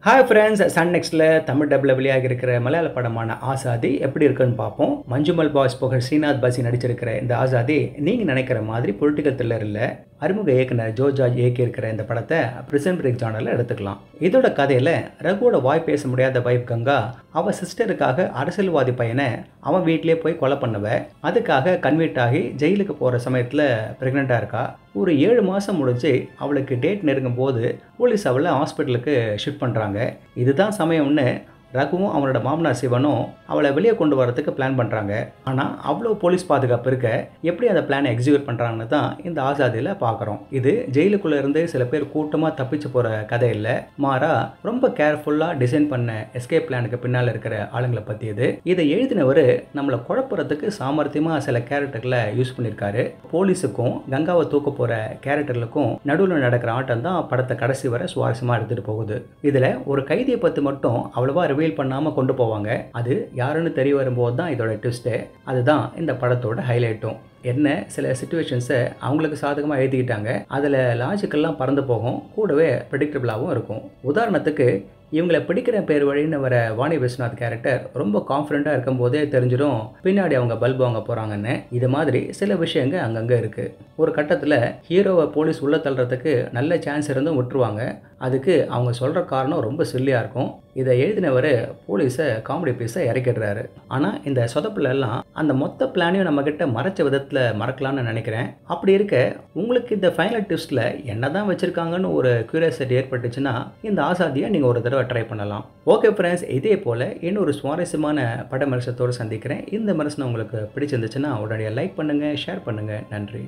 Hi friends, Sun நெக்ஸ்ட்டில் Tamil டப்பில் வெளியாக இருக்கிற மலையாள படமான ஆசாதி எப்படி இருக்குன்னு பார்ப்போம். மஞ்சுமல் பாய்ஸ் புகழ் ஸ்ரீநாத் பாசி நடிச்சிருக்கிற இந்த ஆசாதி நீங்கள் நினைக்கிற மாதிரி பொலிட்டிக்கல் த்ரில்லர் இல்லை. அறிமுக இயக்குனர் ஜோ ஜார்ஜ் இயக்கியிருக்கிற இந்த படத்தை பிரிசன் பிரேக் ஜானரில் எடுத்துக்கலாம். இதோட கதையில் ரகுவோட வாய் பேச முடியாத வைஃப் கங்கா அவள் சிஸ்டருக்காக அரசியல்வாதி பையனை அவன் வீட்டிலே போய் கொலை பண்ணவ. அதுக்காக கன்வெர்ட் ஆகி ஜெயிலுக்கு போகிற சமயத்தில் ப்ரெக்னெண்ட்டாக இருக்கா. ஒரு 7 மாதம் முடிஞ்சு அவளுக்கு டேட் நெருங்கும் போது போலீஸ் அவளை ஹாஸ்பிட்டலுக்கு ஷிஃப்ட் பண்ணுறாங்க. இதுதான் சமயம்னு ரகுவும் அவனோட மாமனார் சிவனும் அவளை வெளியே கொண்டு வரதுக்கு பிளான் பண்ணுறாங்க. ஆனால் அவ்வளோ போலீஸ் பாதுகாப்பு இருக்க எப்படி அந்த பிளானை எக்ஸிக்யூட் பண்ணுறாங்கன்னு தான் இந்த ஆசாதியில் பார்க்குறோம். இது ஜெயிலுக்குள்ளே இருந்து சில பேர் கூட்டமாக தப்பிச்சு போகிற கதை இல்லை, மாறா ரொம்ப கேர்ஃபுல்லாக டிசைன் பண்ண எஸ்கேப் பிளானுக்கு பின்னால் இருக்கிற ஆளுங்களை பற்றி இது. இதை எழுதினவர் நம்மளை குழப்பறதுக்கு சாமர்த்தியமாக சில கேரக்டர்களை யூஸ் பண்ணியிருக்காரு. போலீஸுக்கும் கங்காவை தூக்க போகிற கேரக்டர்களுக்கும் நடுவில் நடக்கிற ஆட்டம் தான் படத்தை கடைசி வரை சுவாரஸ்யமாக எடுத்துகிட்டு போகுது. இதில் ஒரு கைதியை பற்றி மட்டும் அவ்வளோவா ரிவீல் பண்ணாமல் கொண்டு போவாங்க. அது யாருன்னு தெரிய வரும்போது தான் இதோட ட்விஸ்ட்டு. அதுதான் இந்த படத்தோட ஹைலைட்டும். என்ன சில சிச்சுவேஷன்ஸை அவங்களுக்கு சாதகமாக எழுதிக்கிட்டாங்க. அதில் லாஜிக்கெல்லாம் பறந்து போகும், கூடவே ப்ரெடிக்டபிளாகவும் இருக்கும். உதாரணத்துக்கு இவங்களை பிடிக்கிற பேர் வழின்னு வர வாணி விஸ்வநாத் கேரக்டர் ரொம்ப கான்ஃபிடென்ட்டாக இருக்கும் போதே தெரிஞ்சிடும் பின்னாடி அவங்க பல்பு வாங்க போகிறாங்கன்னு. இது மாதிரி சில விஷயங்கள் அங்கங்கே இருக்குது. ஒரு கட்டத்தில் ஹீரோவை போலீஸ் உள்ள தள்ளுறதுக்கு நல்ல சான்ஸ் இருந்தும் விட்டுருவாங்க. அதுக்கு அவங்க சொல்கிற காரணம் ரொம்ப சில்லியாக இருக்கும். இதை எழுதினவர் போலீஸை காமெடி பீஸை இறக்கிடுறாரு. ஆனால் இந்த சொதப்பிலெல்லாம் அந்த மொத்த பிளானையும் நம்மக்கிட்ட மறைச்ச விதத்தில் மறக்கலான்னு நினைக்கிறேன். அப்படி இருக்க உங்களுக்கு இந்த ஃபைனல் ட்விஸ்ட்டில் என்ன தான் வச்சுருக்காங்கன்னு ஒரு க்யூரியாசிட்டி ஏற்பட்டுச்சுன்னா இந்த ஆசாதியை நீங்கள் ஒரு தடவை ட்ரை பண்ணலாம். ஓகே ஃப்ரெண்ட்ஸ், இதே போல் இன்னொரு சுவாரஸ்யமான பட விமர்சனத்தோடு சந்திக்கிறேன். இந்த விமர்சனம் உங்களுக்கு பிடிச்சிருந்துச்சுன்னா உடனே லைக் பண்ணுங்கள், ஷேர் பண்ணுங்கள். நன்றி.